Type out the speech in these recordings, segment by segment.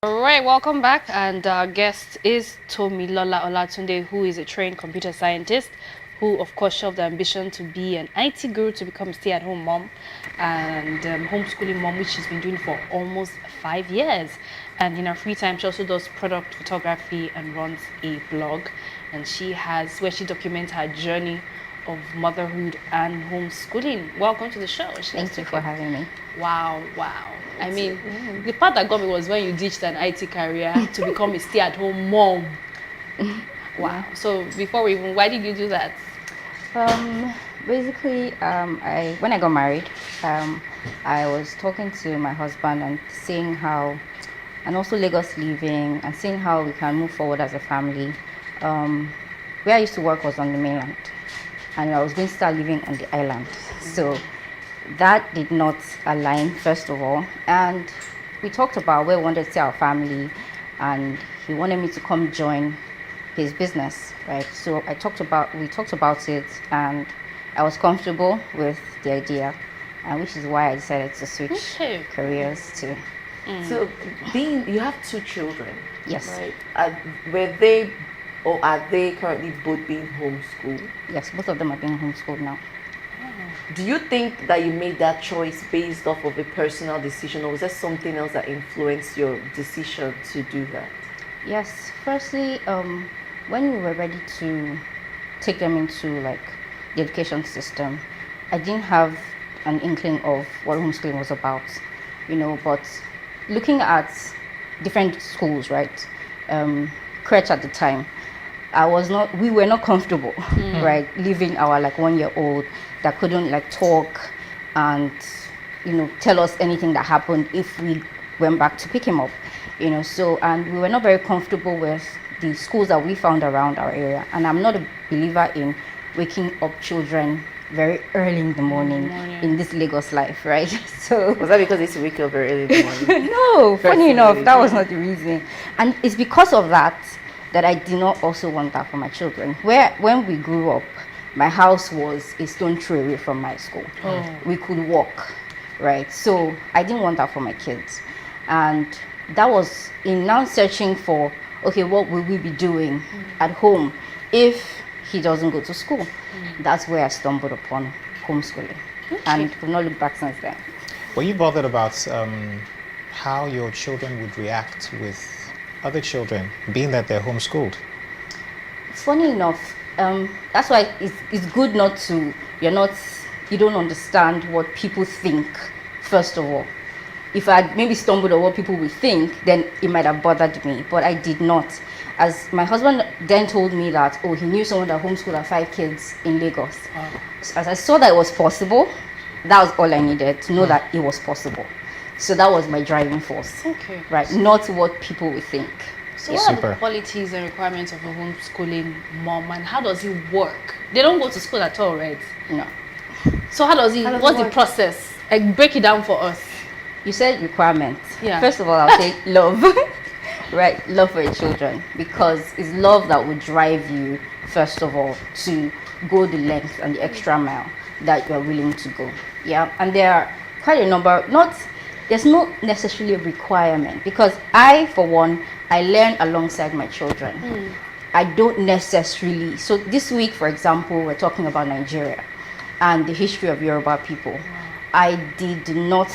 All right, welcome back. And our guest is Tomilola Olatunde, who is a trained computer scientist, who, of course, shelved the ambition to be an IT guru to become a stay-at-home mom and homeschooling mom, which she's been doing for almost 5 years. And in her free time, she also does product photography and runs a blog. And she has where she documents her journey of motherhood and homeschooling. Welcome to the show. Thank you for having me. Wow. I mean, the part that got me was when you ditched an IT career to become a stay-at-home mom. Wow. So before we even, why did you do that? Basically, when I got married, I was talking to my husband and seeing how, and also Lagos living, and seeing how we can move forward as a family. Where I used to work was on the mainland, and I was going to start living on the island. So that did not align, first of all. And we talked about where we wanted to see our family, and he wanted me to come join his business, right? So we talked about it, and I was comfortable with the idea, and which is why I decided to switch careers to. So you have 2 children. Yes. Right? Were they, or are they currently both being homeschooled? Yes, both of them are being homeschooled now. Do you think that you made that choice based off of a personal decision, or was there something else that influenced your decision to do that? Yes, firstly, when we were ready to take them into like the education system, I didn't have an inkling of what homeschooling was about, but looking at different schools, right, crèche at the time, we were not comfortable, right, leaving our like 1-year-old that couldn't like talk and tell us anything that happened if we went back to pick him up, so, and we were not very comfortable with the schools that we found around our area. And I'm not a believer in waking up children very early in the morning in this Lagos life, right? So Was that because they used to wake up very early in the morning? no, funny enough, that was not the reason. And it's because of that I did not also want that for my children. When we grew up, my house was a stone throw away from my school. We could walk, right? So I didn't want that for my kids. And that was in now searching for, okay, what will we be doing at home if he doesn't go to school? That's where I stumbled upon homeschooling. And we've not looked back since then. Were you bothered about how your children would react with other children, being that they're homeschooled? Funny enough, that's why it's good not to, you don't understand what people think, first of all. If I had maybe stumbled on what people would think, then it might have bothered me, but I did not. As my husband then told me that, he knew someone that homeschooled 5 kids in Lagos. As I saw that it was possible, that was all I needed, to know that it was possible. So that was my driving force, right? Not what people would think. So what are the qualities and requirements of a homeschooling mom, and how does it work? They don't go to school at all, right? No. So what's the process? Like, break it down for us. You said requirements. Yeah. First of all, I'll say love. Right, love for your children, because it's love that will drive you, first of all, to go the length and the extra mile that you're willing to go. Yeah, and there are quite a number, there's not necessarily a requirement, because for one, I learn alongside my children. I don't necessarily, so this week, for example, we're talking about Nigeria and the history of Yoruba people. I did not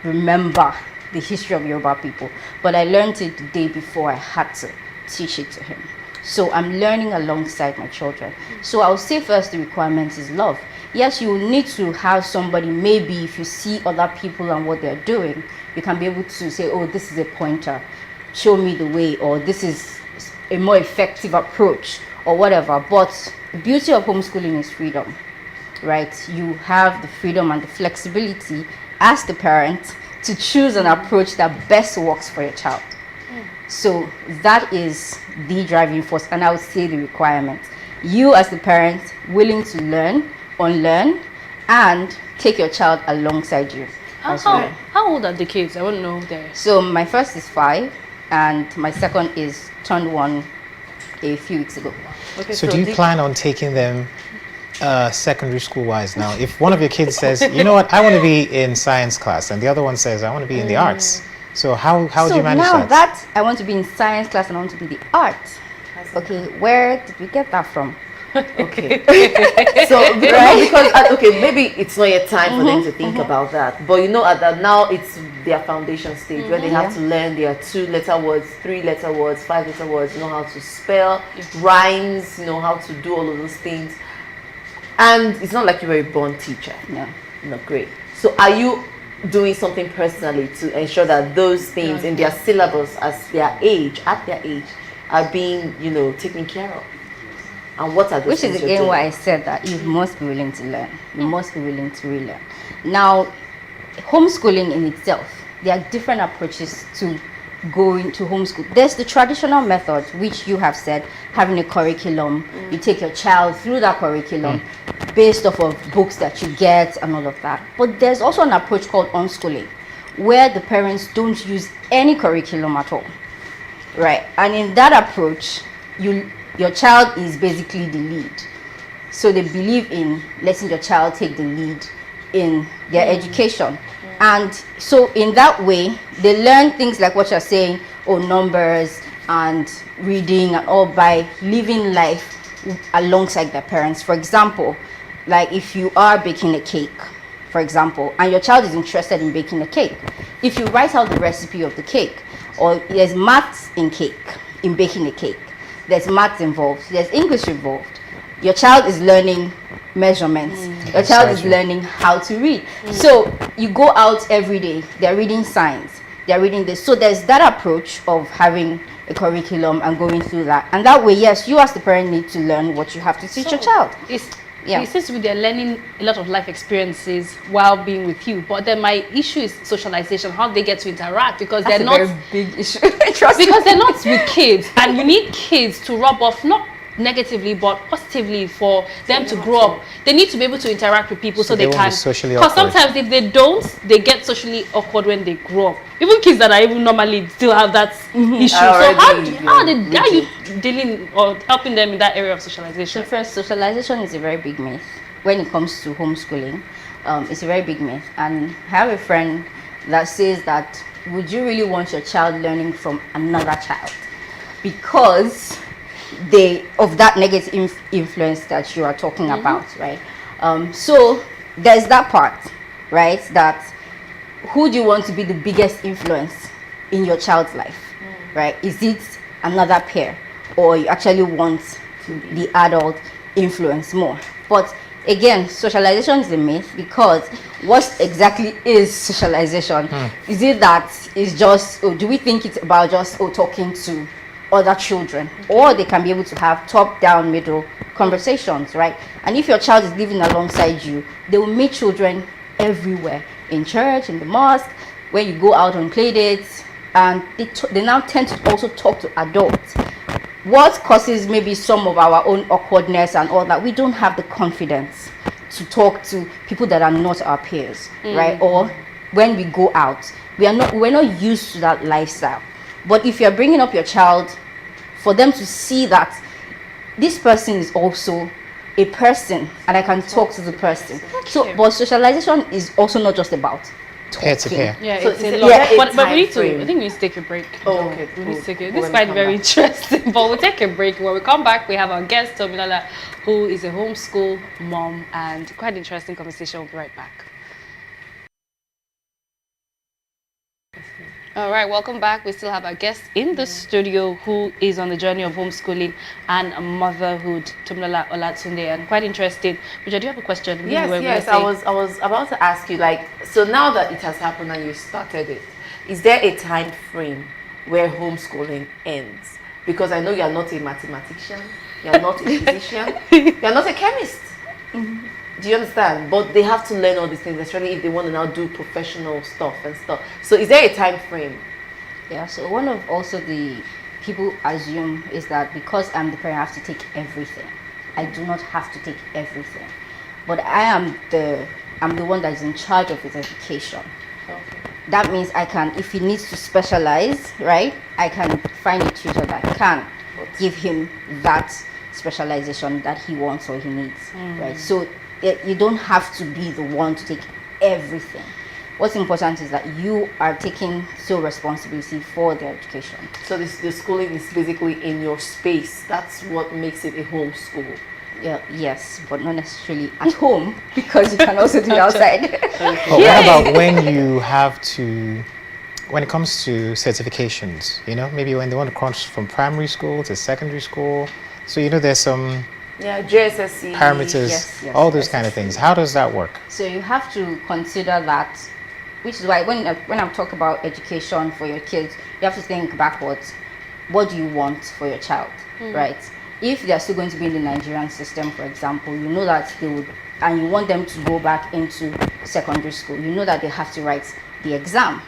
remember the history of Yoruba people, but I learned it the day before I had to teach it to him. So I'm learning alongside my children. So I'll say first, the requirement is love. Yes, you will need to have somebody, maybe if you see other people and what they're doing, you can be able to say, this is a pointer, show me the way, or this is a more effective approach, or whatever. But the beauty of homeschooling is freedom, right? You have the freedom and the flexibility as the parent to choose an approach that best works for your child. So that is the driving force, and I would say the requirement. You as the parent willing to learn, unlearn, and take your child alongside you. How old are the kids? I want to know there. So my first is 5, and my second is turned 1 a few weeks ago. Okay, so do you plan on taking them secondary school wise now? If one of your kids says, you know what, I want to be in science class, and the other one says, I want to be in the arts, So how do So you manage now that? I want to be in science class and I want to be the arts. Okay, where did we get that from? Okay. So because okay, maybe it's not yet time for them to think about that. But you know, at that now it's their foundation stage where they have to learn their 2-letter words, 3-letter words, 5-letter words, know how to spell, rhymes, you know how to do all of those things. And it's not like you were a born teacher. No. No, great. So are you doing something personally to ensure that those things in their syllabus at their age, are being, you know, taken care of? And what are those Which things is you're again doing? why I said that you must be willing to learn. You must be willing to relearn. Now, homeschooling in itself, there are different approaches to going to homeschool. There's the traditional method, which you have said, having a curriculum. You take your child through that curriculum based off of books that you get and all of that. But there's also an approach called unschooling, where the parents don't use any curriculum at all. Right? And in that approach, your child is basically the lead. So they believe in letting your child take the lead in their education. And so in that way, they learn things like what you're saying, numbers and reading and all by living life alongside their parents. For example, like if you are baking a cake, for example, and your child is interested in baking a cake, if you write out the recipe of the cake, or there's maths in baking a cake, there's maths involved, there's English involved, your child is learning measurements, your child is learning how to read. So you go out every day, they're reading science, they're reading this. So there's that approach of having a curriculum and going through that. And that way, yes, you as the parent need to learn what you have to teach your child. It seems to be they're learning a lot of life experiences while being with you. But then my issue is socialization, how they get to interact, because That's they're not a very big issue. Trust me. because they're not with kids, and you need kids to rub off not negatively but positively for them to grow up. They need to be able to interact with people so they they won't can. be socially Because awkward. sometimes if they don't, they get socially awkward when they grow up. Even kids that are even normally still have that issue. So how are you dealing or helping them in that area of socialization? So first, socialization is a very big myth when it comes to homeschooling. It's a very big myth, and I have a friend that says that would you really want your child learning from another child because of that negative influence that you are talking about, right? So there's that part, right? That who do you want to be the biggest influence in your child's life, right? Is it another peer, or you actually want the adult influence more? But again, socialization is a myth, because what exactly is socialization? Is it that it's just, do we think it's about just talking to other children, or they can be able to have top-down, middle conversations, right? And if your child is living alongside you, they will meet children everywhere, in church, in the mosque, when you go out on play dates, and they now tend to also talk to adults. What causes maybe some of our own awkwardness and all that, we don't have the confidence to talk to people that are not our peers, right? Or when we go out, we're not used to that lifestyle. But if you're bringing up your child, for them to see that this person is also a person and I can talk to the person. So, but socialization is also not just about Peer to peer. Yeah, So it's a is lot. there a But we time need to. frame? I think we need to take a break. Oh, okay. We need to take it. We'll This is quite come very back. interesting. But we'll take a break. When we come back, we have our guest Tomilola, who is a homeschool mom, and quite interesting conversation. We'll be right back. All right, welcome back. We still have our guest in the studio who is on the journey of homeschooling and motherhood, Tomilola Olatunde, and quite interesting. Richard, do you have a question? Yes. I was about to ask you, like, so now that it has happened and you started it, is there a time frame where homeschooling ends? Because I know you are not a mathematician, you are not a physician, you are not a chemist. Do you understand? But they have to learn all these things, especially if they want to now do professional stuff and stuff. So is there a time frame? Yeah, so one of also the people assume is that because I'm the parent, I have to take everything. I do not have to take everything. But I'm the one that is in charge of his education. Okay. That means I can, if he needs to specialize, right, I can find a tutor that can give him that specialization that he wants or he needs, right? So you don't have to be the one to take everything. what's important is that you are taking full responsibility for their education. So the schooling is basically in your space. That's what makes it a home school. Yeah, yes, but not necessarily at home, because you can also do it outside. But what about when you have to, when it comes to certifications, you know, maybe when they want to cross from primary school to secondary school, so you know there's some Yeah, JSSC. parameters, Yes, yes, all those yes, kind of yes, things. yes. How does that work? So you have to consider that, which is why when I'm talking about education for your kids, you have to think backwards. What do you want for your child, right? If they are still going to be in the Nigerian system, for example, you know that they would, and you want them to go back into secondary school, you know that they have to write the exam.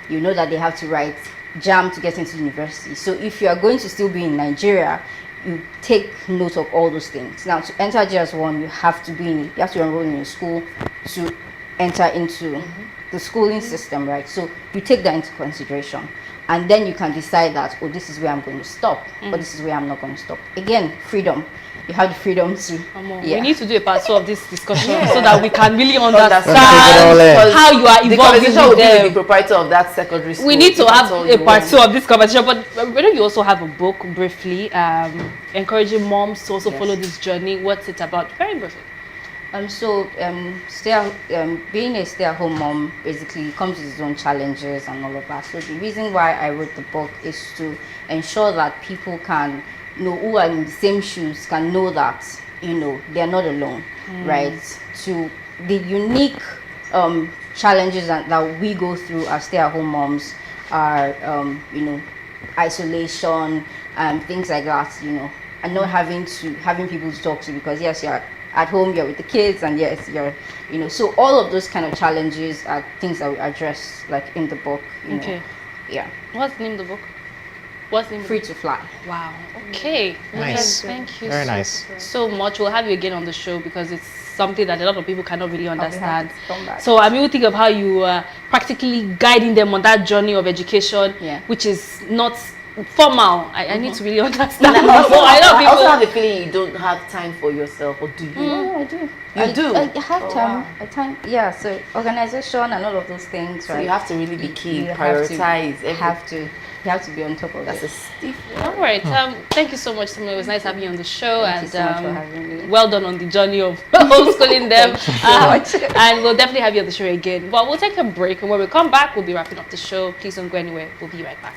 You know that they have to write JAM to get into university. So if you are going to still be in Nigeria, you take note of all those things. Now, to enter GS1, you have to enroll in a school to enter into the schooling system, right? So you take that into consideration, and then you can decide that, oh, this is where I'm going to stop, but this is where I'm not going to stop. Again, freedom. You have the freedom to. We need to do a part 2 of this discussion so that we can really understand all how you are The involved conversation with will be with the them. proprietor of that secondary school. We need to if have that's all a you part want. 2 of this conversation, but I know you also have a book briefly, encouraging moms to also Yes. follow this journey. What's it about? Very briefly. Being a stay-at-home mom basically comes with its own challenges and all of that. So the reason why I wrote the book is to ensure that people can know, who are in the same shoes, can know that, you know, they are not alone, right? To the unique challenges that we go through as stay-at-home moms are, you know, isolation and things like that, you know, and not having people to talk to, because yes, you're at home, you're with the kids, and yes, you're, you know, so all of those kind of challenges are things that we address, like, in the book, you know. Yeah. What's the name of the book? What's the name? Free to Fly. Wow. Okay. Nice. Thank you. Very nice. So much. We'll have you again on the show because it's something that a lot of people cannot really I'll be happy understand. to come back. So I mean, we think of how you are practically guiding them on that journey of education, which is not formal. I need to really understand. And I also, So I know I also people. have the feeling you don't have time for yourself, or do you? No, I do. You do? I have Oh, time. wow. Yeah. So organization and all of those things. So right? you have to really be keen, You have to- prioritize. You have to be on top of That's a it. stiff. All right. Thank you so much, Simone. It was nice having you on the show, Thank you and so much for having me. well done on the journey of homeschooling them. Thank you so much. And we'll definitely have you on the show again. But we'll take a break, and when we come back, we'll be wrapping up the show. Please don't go anywhere. We'll be right back.